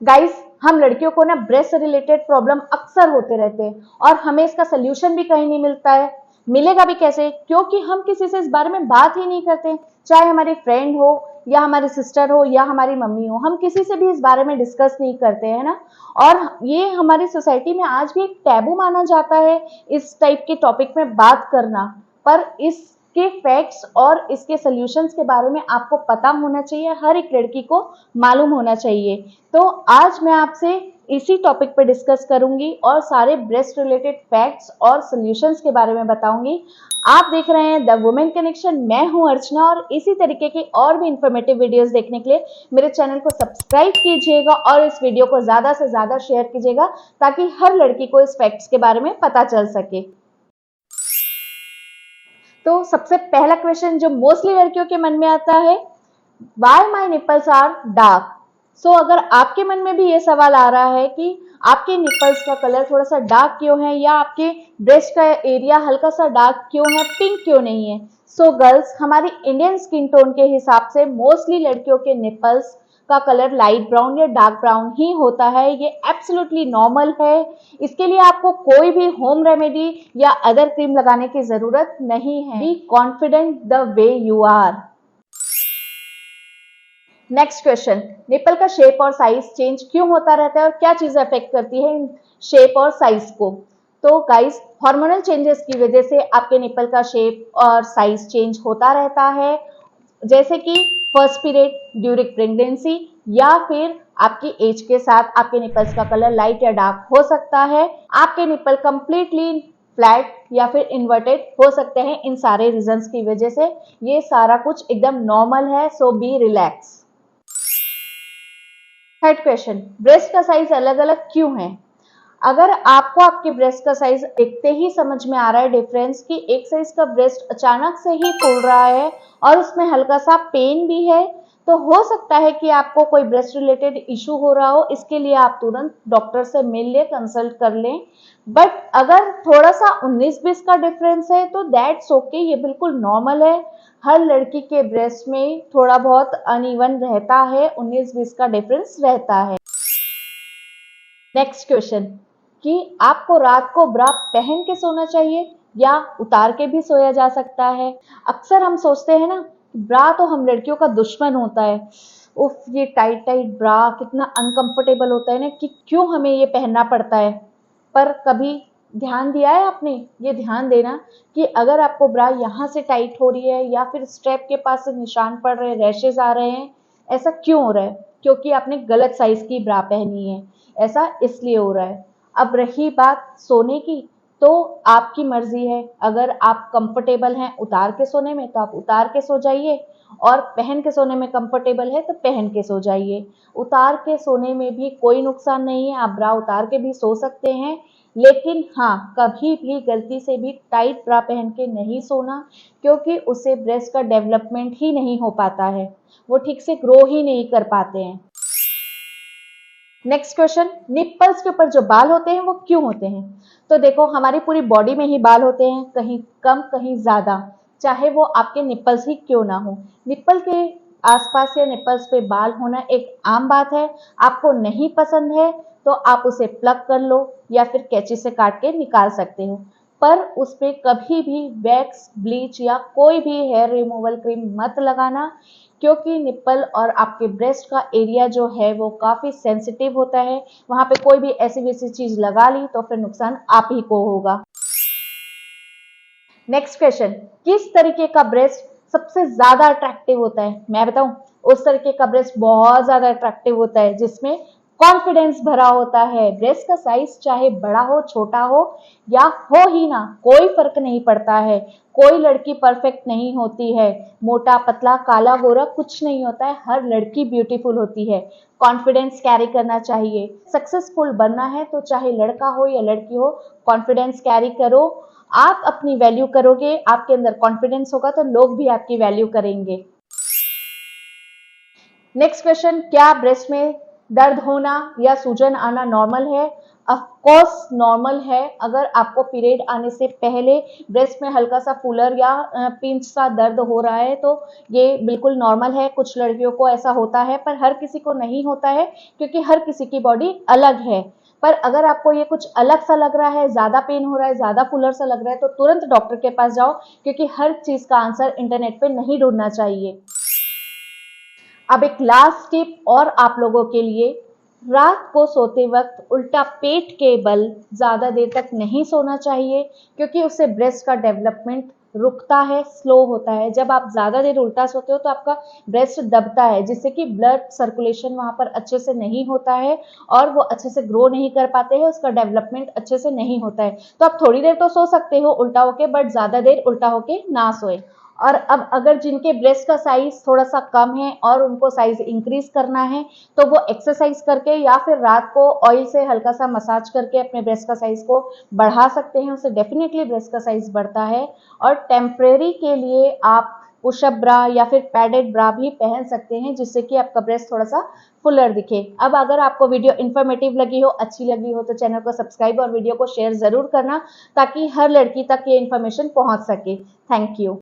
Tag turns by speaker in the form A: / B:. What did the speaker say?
A: Guys, हम लड़कियों को ना ब्रेस्ट से रिलेटेड प्रॉब्लम अक्सर होते रहते हैं और हमें इसका सोल्यूशन भी कहीं नहीं मिलता है। मिलेगा भी कैसे? क्योंकि हम किसी से इस बारे में बात ही नहीं करते। चाहे हमारी फ्रेंड हो या हमारी सिस्टर हो या हमारी मम्मी हो, हम किसी से भी इस बारे में डिस्कस नहीं करते हैं ना। और ये हमारी सोसाइटी में आज भी एक टैबू माना जाता है इस टाइप के टॉपिक में बात करना। पर इसके फैक्ट्स और इसके सोल्यूशंस के बारे में आपको पता होना चाहिए, हर एक लड़की को मालूम होना चाहिए। तो आज मैं आपसे इसी टॉपिक पर डिस्कस करूंगी और सारे ब्रेस्ट रिलेटेड फैक्ट्स और सॉल्यूशंस के बारे में बताऊंगी। आप देख रहे हैं द वुमेन कनेक्शन। मैं हूं अर्चना और इसी तरीके की और भी इंफॉर्मेटिव वीडियोस देखने के लिए मेरे चैनल को सब्सक्राइब कीजिएगा और इस वीडियो को ज्यादा से ज्यादा शेयर कीजिएगा ताकि हर लड़की को इस फैक्ट्स के बारे में पता चल सके। तो सबसे पहला क्वेश्चन जो मोस्टली लड़कियों के मन में आता है, why my nipples are dark. So अगर आपके मन में भी ये सवाल आ रहा है कि आपके निपल्स का कलर थोड़ा सा डार्क क्यों है या आपके ब्रेस्ट का एरिया हल्का सा डार्क क्यों है, पिंक क्यों नहीं है। सो गर्ल्स, हमारी इंडियन स्किन टोन के हिसाब से मोस्टली लड़कियों के निपल्स का कलर लाइट ब्राउन या डार्क ब्राउन ही होता है। ये एब्सोल्युटली नॉर्मल है। इसके लिए आपको कोई भी होम रेमेडी या अदर क्रीम लगाने की जरूरत नहीं है। Be confident the way you are. Next question, nipple का शेप और साइज चेंज क्यों होता रहता है और क्या चीजें अफेक्ट करती है इन शेप और साइज को। तो गाइस, हार्मोनल चेंजेस की वजह से आपके निपल का शेप और साइज चेंज होता रहता है, जैसे कि फर्स्ट पीरियड, ड्यूरिंग प्रेगनेंसी या फिर आपकी एज के साथ आपके निपल्स का कलर लाइट या डार्क हो सकता है। आपके निपल कंप्लीटली फ्लैट या फिर इन्वर्टेड हो सकते हैं। इन सारे रीजंस की वजह से ये सारा कुछ एकदम नॉर्मल है। So be relax. Third question, breast का साइज अलग अलग क्यों है। अगर आपको आपके ब्रेस्ट का साइज देखते ही समझ में आ रहा है डिफरेंस कि एक साइज का ब्रेस्ट अचानक से ही फूल रहा है और उसमें हल्का सा पेन भी है, तो हो सकता है कि आपको कोई ब्रेस्ट रिलेटेड इशू हो रहा हो। इसके लिए आप तुरंत डॉक्टर से मिल ले, कंसल्ट कर लें। बट अगर थोड़ा सा 19-20 का डिफरेंस है तो दैट्स ओके, ये बिल्कुल नॉर्मल है। हर लड़की के ब्रेस्ट में थोड़ा बहुत अनइवन रहता है, 19-20 का डिफरेंस रहता है। नेक्स्ट क्वेश्चन, कि आपको रात को ब्रा पहन के सोना चाहिए या उतार के भी सोया जा सकता है। अक्सर हम सोचते हैं ना, ब्रा तो हम लड़कियों का दुश्मन होता है। उफ, ये टाइट टाइट ब्रा कितना अनकंफर्टेबल होता है ना, कि क्यों हमें ये पहनना पड़ता है। पर कभी ध्यान दिया है आपने? ये ध्यान देना कि अगर आपको ब्रा यहाँ से टाइट हो रही है या फिर स्ट्रैप के पास से निशान पड़ रहे हैं, रैशेज आ रहे हैं, ऐसा क्यों हो रहा है? क्योंकि आपने गलत साइज की ब्रा पहनी है। ऐसा इसलिए हो रहा है। अब रही बात सोने की, तो आपकी मर्जी है। अगर आप कंफर्टेबल हैं उतार के सोने में तो आप उतार के सो जाइए, और पहन के सोने में कंफर्टेबल है तो पहन के सो जाइए। उतार के सोने में भी कोई नुकसान नहीं है, आप ब्रा उतार के भी सो सकते हैं। लेकिन हाँ, कभी भी गलती से भी टाइट ब्रा पहन के नहीं सोना, क्योंकि उससे ब्रेस्ट का डेवलपमेंट ही नहीं हो पाता है, वो ठीक से ग्रो ही नहीं कर पाते हैं। नेक्स्ट क्वेश्चन, निप्पल्स के ऊपर जो बाल होते हैं वो क्यों होते हैं। तो देखो, हमारी पूरी बॉडी में ही बाल होते हैं, कहीं कम कहीं ज्यादा, चाहे वो आपके निप्पल्स ही क्यों ना हो। निप्पल के आसपास या निप्पल्स पे बाल होना एक आम बात है। आपको नहीं पसंद है तो आप उसे प्लग कर लो या फिर कैंची से काट के निकाल सकते हो। पर उस पे कभी भी वैक्स, ब्लीच या कोई भी हेयर रिमूवल क्रीम मत लगाना, क्योंकि निप्पल और आपके ब्रेस्ट का एरिया जो है वो काफी सेंसिटिव होता है। वहां पे कोई भी ऐसी वैसी चीज लगा ली तो फिर नुकसान आप ही को होगा। नेक्स्ट क्वेश्चन, किस तरीके का ब्रेस्ट सबसे ज्यादा अट्रैक्टिव होता है। मैं बताऊं, उस तरीके का ब्रेस्ट बहुत ज्यादा अट्रैक्टिव होता है जिसमें कॉन्फिडेंस भरा होता है। ब्रेस्ट का साइज चाहे बड़ा हो, छोटा हो या हो ही ना, कोई फर्क नहीं पड़ता है। कोई लड़की परफेक्ट नहीं होती है। मोटा पतला काला गोरा कुछ नहीं होता है, हर लड़की ब्यूटीफुल होती है। कॉन्फिडेंस कैरी करना चाहिए। सक्सेसफुल बनना है तो चाहे लड़का हो या लड़की हो, कॉन्फिडेंस कैरी करो। आप अपनी वैल्यू करोगे, आपके अंदर कॉन्फिडेंस होगा तो लोग भी आपकी वैल्यू करेंगे। नेक्स्ट क्वेश्चन, क्या ब्रेस्ट में दर्द होना या सूजन आना नॉर्मल है? ऑफ कोर्स नॉर्मल है। अगर आपको पीरियड आने से पहले ब्रेस्ट में हल्का सा फूलर या पिंच सा दर्द हो रहा है तो ये बिल्कुल नॉर्मल है। कुछ लड़कियों को ऐसा होता है पर हर किसी को नहीं होता है, क्योंकि हर किसी की बॉडी अलग है। पर अगर आपको ये कुछ अलग सा लग रहा है, ज़्यादा पेन हो रहा है, ज़्यादा फूलर सा लग रहा है, तो तुरंत डॉक्टर के पास जाओ, क्योंकि हर चीज़ का आंसर इंटरनेट पे नहीं ढूंढना चाहिए। अब एक लास्ट टिप और आप लोगों के लिए, रात को सोते वक्त उल्टा पेट के बल ज़्यादा देर तक नहीं सोना चाहिए, क्योंकि उससे ब्रेस्ट का डेवलपमेंट रुकता है, स्लो होता है। जब आप ज़्यादा देर उल्टा सोते हो तो आपका ब्रेस्ट दबता है, जिससे कि ब्लड सर्कुलेशन वहाँ पर अच्छे से नहीं होता है और वो अच्छे से ग्रो नहीं कर पाते हैं, उसका डेवलपमेंट अच्छे से नहीं होता है। तो आप थोड़ी देर तो सो सकते हो उल्टा होके, बट ज़्यादा देर उल्टा होके ना सोए। और अब अगर जिनके ब्रेस्ट का साइज थोड़ा सा कम है और उनको साइज इंक्रीज करना है, तो वो एक्सरसाइज करके या फिर रात को ऑयल से हल्का सा मसाज करके अपने ब्रेस्ट का साइज को बढ़ा सकते हैं। उससे डेफिनेटली ब्रेस्ट का साइज बढ़ता है। और टेम्परेरी के लिए आप पुशअप ब्रा या फिर पैडेड ब्रा भी पहन सकते हैं, जिससे कि आपका ब्रेस्ट थोड़ा सा फुलर दिखे। अब अगर आपको वीडियो इन्फॉर्मेटिव लगी हो, अच्छी लगी हो, तो चैनल को सब्सक्राइब और वीडियो को शेयर जरूर करना, ताकि हर लड़की तक ये इन्फॉर्मेशन पहुंच सके। Thank you.